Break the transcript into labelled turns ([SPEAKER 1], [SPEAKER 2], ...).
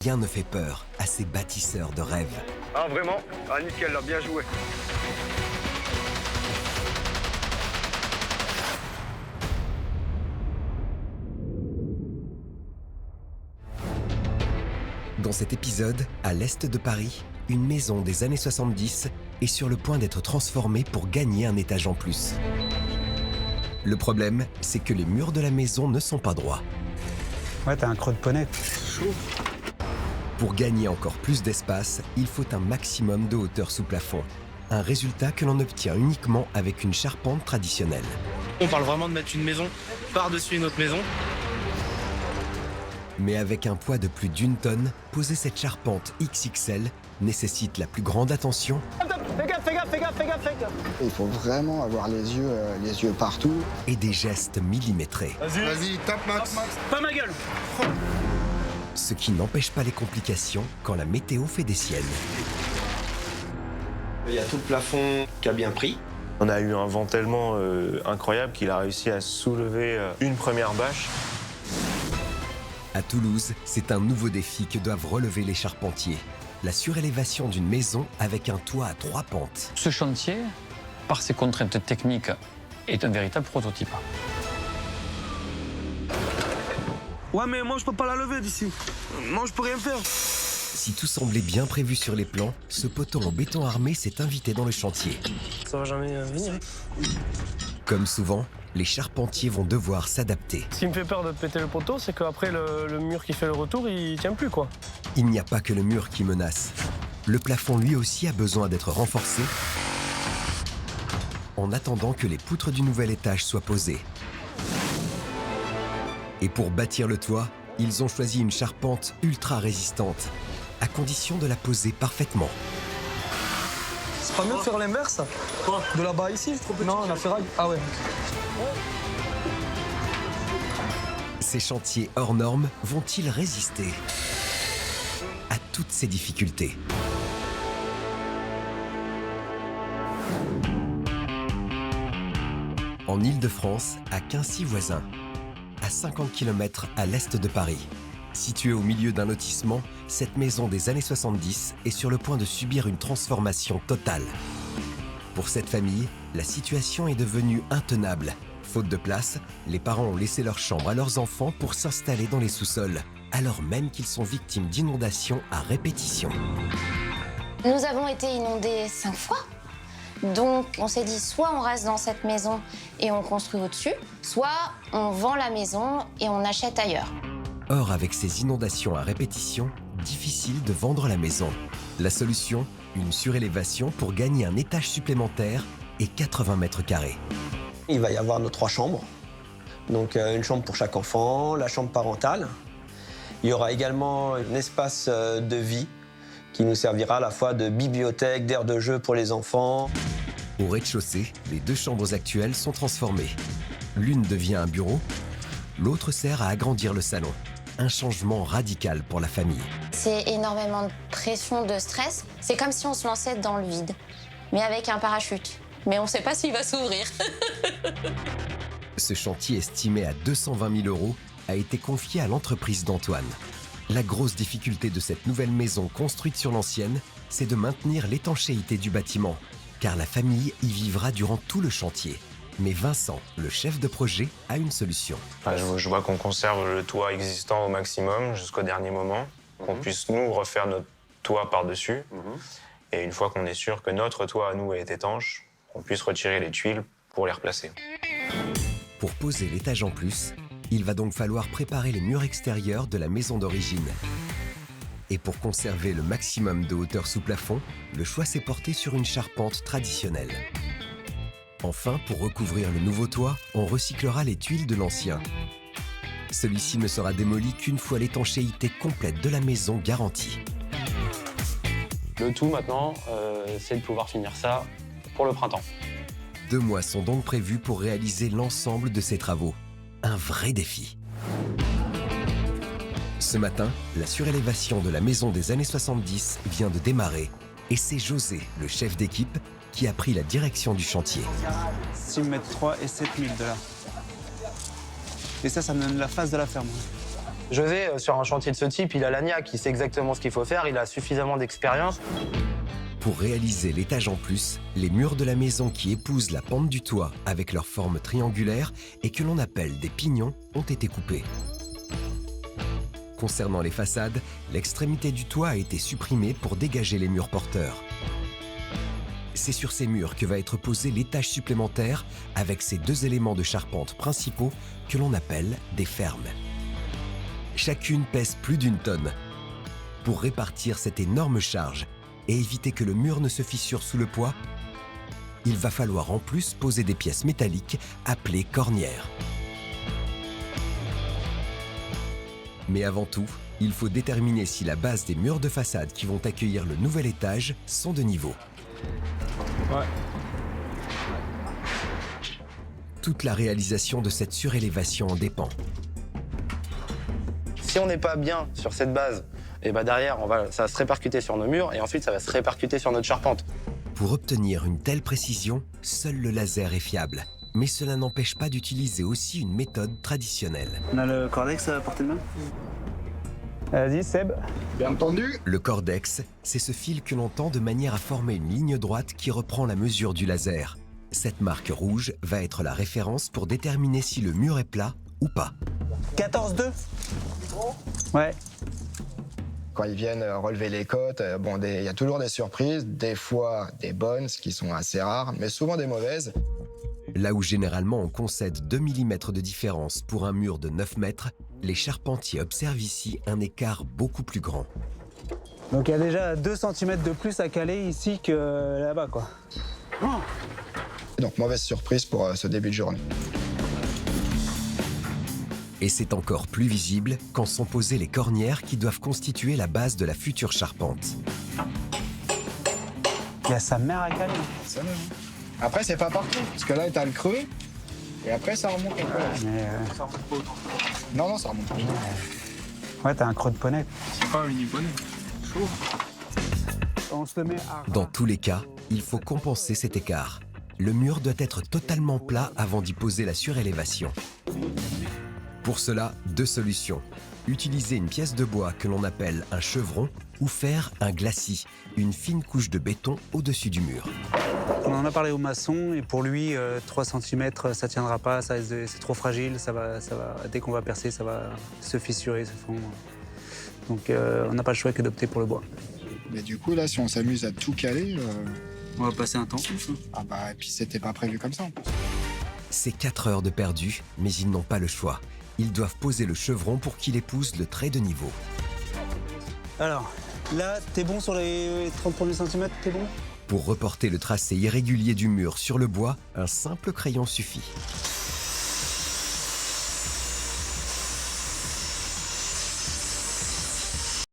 [SPEAKER 1] Rien ne fait peur à ces bâtisseurs de rêves.
[SPEAKER 2] Ah vraiment? Ah nickel, là, bien joué.
[SPEAKER 1] Dans cet épisode, à l'est de Paris, une maison des années 70 est sur le point d'être transformée pour gagner un étage en plus. Le problème, c'est que les murs de la maison ne sont pas droits.
[SPEAKER 3] Ouais, t'as un creux de poney.
[SPEAKER 1] Pour gagner encore plus d'espace, il faut un maximum de hauteur sous plafond. Un résultat que l'on obtient uniquement avec une charpente traditionnelle.
[SPEAKER 4] On parle vraiment de mettre une maison par-dessus une autre maison.
[SPEAKER 1] Mais avec un poids de plus d'1 tonne, poser cette charpente XXL nécessite la plus grande attention.
[SPEAKER 2] Fais gaffe, fais gaffe, fais gaffe, fais gaffe, fais gaffe.
[SPEAKER 5] Il faut vraiment avoir les yeux partout.
[SPEAKER 1] Et des gestes millimétrés.
[SPEAKER 6] Vas-y, tape Max.
[SPEAKER 4] Pas ma gueule.
[SPEAKER 1] Ce qui n'empêche pas les complications quand la météo fait des siennes.
[SPEAKER 7] Il y a tout le plafond qui a bien pris.
[SPEAKER 8] On a eu un vent tellement incroyable qu'il a réussi à soulever une première bâche.
[SPEAKER 1] À Toulouse, c'est un nouveau défi que doivent relever les charpentiers. La surélévation d'une maison avec un toit à 3 pentes.
[SPEAKER 9] Ce chantier, par ses contraintes techniques, est un véritable prototype.
[SPEAKER 4] Ouais, mais moi je peux pas la lever d'ici. Moi je peux rien faire.
[SPEAKER 1] Si tout semblait bien prévu sur les plans, ce poteau en béton armé s'est invité dans le chantier.
[SPEAKER 4] Ça va jamais venir.
[SPEAKER 1] Comme souvent, les charpentiers vont devoir s'adapter.
[SPEAKER 10] Ce qui me fait peur de péter le poteau, c'est qu'après le mur qui fait le retour, il tient plus quoi.
[SPEAKER 1] Il n'y a pas que le mur qui menace. Le plafond lui aussi a besoin d'être renforcé en attendant que les poutres du nouvel étage soient posées. Et pour bâtir le toit, ils ont choisi une charpente ultra résistante, à condition de la poser parfaitement.
[SPEAKER 10] C'est pas mieux de faire l'inverse? Quoi? De là-bas ici? Non, la ferraille. Ah ouais.
[SPEAKER 1] Ces chantiers hors normes vont-ils résister à toutes ces difficultés? En Île-de-France, à Quincy-Voisin, à 50 km à l'est de Paris. Située au milieu d'un lotissement, cette maison des années 70 est sur le point de subir une transformation totale. Pour cette famille, la situation est devenue intenable. Faute de place, les parents ont laissé leur chambre à leurs enfants pour s'installer dans les sous-sols, alors même qu'ils sont victimes d'inondations à répétition.
[SPEAKER 11] Nous avons été inondés 5 fois. Donc on s'est dit soit on reste dans cette maison et on construit au-dessus, soit on vend la maison et on achète ailleurs.
[SPEAKER 1] Or, avec ces inondations à répétition, difficile de vendre la maison. La solution, une surélévation pour gagner un étage supplémentaire et 80 mètres carrés.
[SPEAKER 7] Il va y avoir nos 3 chambres. Donc une chambre pour chaque enfant, la chambre parentale. Il y aura également un espace de vie qui nous servira à la fois de bibliothèque, d'aire de jeu pour les enfants.
[SPEAKER 1] Au rez-de-chaussée, les 2 chambres actuelles sont transformées. L'une devient un bureau, l'autre sert à agrandir le salon. Un changement radical pour la famille.
[SPEAKER 11] C'est énormément de pression, de stress. C'est comme si on se lançait dans le vide, mais avec un parachute. Mais on ne sait pas s'il va s'ouvrir.
[SPEAKER 1] Ce chantier estimé à 220 000 € a été confié à l'entreprise d'Antoine. La grosse difficulté de cette nouvelle maison construite sur l'ancienne, c'est de maintenir l'étanchéité du bâtiment, car la famille y vivra durant tout le chantier. Mais Vincent, le chef de projet, a une solution.
[SPEAKER 8] Je vois qu'on conserve le toit existant au maximum jusqu'au dernier moment, qu'on puisse nous refaire notre toit par-dessus. Et une fois qu'on est sûr que notre toit à nous est étanche, qu'on puisse retirer les tuiles pour les replacer.
[SPEAKER 1] Pour poser l'étage en plus, il va donc falloir préparer les murs extérieurs de la maison d'origine. Et pour conserver le maximum de hauteur sous plafond, le choix s'est porté sur une charpente traditionnelle. Enfin, pour recouvrir le nouveau toit, on recyclera les tuiles de l'ancien. Celui-ci ne sera démoli qu'une fois l'étanchéité complète de la maison garantie.
[SPEAKER 9] Le tout maintenant, c'est de pouvoir finir ça pour le printemps.
[SPEAKER 1] 2 mois sont donc prévus pour réaliser l'ensemble de ces travaux. Un vrai défi. Ce matin, la surélévation de la maison des années 70 vient de démarrer. Et c'est José, le chef d'équipe, qui a pris la direction du chantier.
[SPEAKER 3] 6 mètres 3 et 7 000 $. Et ça me donne la face de la ferme.
[SPEAKER 9] José, sur un chantier de ce type, il a la niaque, il sait exactement ce qu'il faut faire, il a suffisamment d'expérience.
[SPEAKER 1] Pour réaliser l'étage en plus, les murs de la maison qui épousent la pente du toit avec leur forme triangulaire et que l'on appelle des pignons ont été coupés. Concernant les façades, l'extrémité du toit a été supprimée pour dégager les murs porteurs. C'est sur ces murs que va être posé l'étage supplémentaire avec ces 2 éléments de charpente principaux que l'on appelle des fermes. Chacune pèse plus d'1 tonne. Pour répartir cette énorme charge et éviter que le mur ne se fissure sous le poids, il va falloir en plus poser des pièces métalliques appelées cornières. Mais avant tout, il faut déterminer si la base des murs de façade qui vont accueillir le nouvel étage sont de niveau.
[SPEAKER 10] Ouais.
[SPEAKER 1] Toute la réalisation de cette surélévation en dépend.
[SPEAKER 9] Si on n'est pas bien sur cette base, et bah derrière, ça va se répercuter sur nos murs et ensuite ça va se répercuter sur notre charpente.
[SPEAKER 1] Pour obtenir une telle précision, seul le laser est fiable. Mais cela n'empêche pas d'utiliser aussi une méthode traditionnelle.
[SPEAKER 10] On a le cordex à portée de main. Vas-y, Seb.
[SPEAKER 5] Bien entendu.
[SPEAKER 1] Le cordex, c'est ce fil que l'on tend de manière à former une ligne droite qui reprend la mesure du laser. Cette marque rouge va être la référence pour déterminer si le mur est plat ou pas.
[SPEAKER 10] 14-2. Ouais.
[SPEAKER 5] Quand ils viennent relever les côtes, il y a toujours des surprises, des fois des bonnes, ce qui sont assez rares, mais souvent des mauvaises.
[SPEAKER 1] Là où généralement on concède 2 mm de différence pour un mur de 9 mètres, les charpentiers observent ici un écart beaucoup plus grand.
[SPEAKER 3] Donc il y a déjà 2 cm de plus à caler ici que là-bas, quoi.
[SPEAKER 5] Donc mauvaise surprise pour ce début de journée.
[SPEAKER 1] Et c'est encore plus visible quand sont posées les cornières qui doivent constituer la base de la future charpente.
[SPEAKER 3] Il y a sa mère à caler.
[SPEAKER 5] Ça va, hein. Après, c'est pas partout, parce que là, t'as le creux, et après, ça remonte un peu.
[SPEAKER 3] Mais
[SPEAKER 5] Ça remonte pas autant. Non, ça remonte pas.
[SPEAKER 3] ouais, t'as un creux de poney.
[SPEAKER 10] C'est pas un mini poney. Chaud.
[SPEAKER 3] On se le met à...
[SPEAKER 1] Dans tous les cas, il faut compenser cet écart. Le mur doit être totalement plat avant d'y poser la surélévation. Pour cela, 2 solutions. Utiliser une pièce de bois que l'on appelle un chevron ou faire un glacis, une fine couche de béton au-dessus du mur.
[SPEAKER 3] On en a parlé au maçon et pour lui, 3 cm, ça tiendra pas, c'est trop fragile, dès qu'on va percer, ça va se fissurer, se fondre. Donc on n'a pas le choix que d'opter pour le bois.
[SPEAKER 5] Mais du coup, là, si on s'amuse à tout caler...
[SPEAKER 3] On va passer un temps.
[SPEAKER 5] Ah bah, et puis c'était pas prévu comme ça, en plus.
[SPEAKER 1] C'est 4 heures de perdu, mais ils n'ont pas le choix. Ils doivent poser le chevron pour qu'il épouse le trait de niveau.
[SPEAKER 3] Alors, là, t'es bon sur les 30 premiers centimètres, t'es bon ?
[SPEAKER 1] Pour reporter le tracé irrégulier du mur sur le bois, un simple crayon suffit.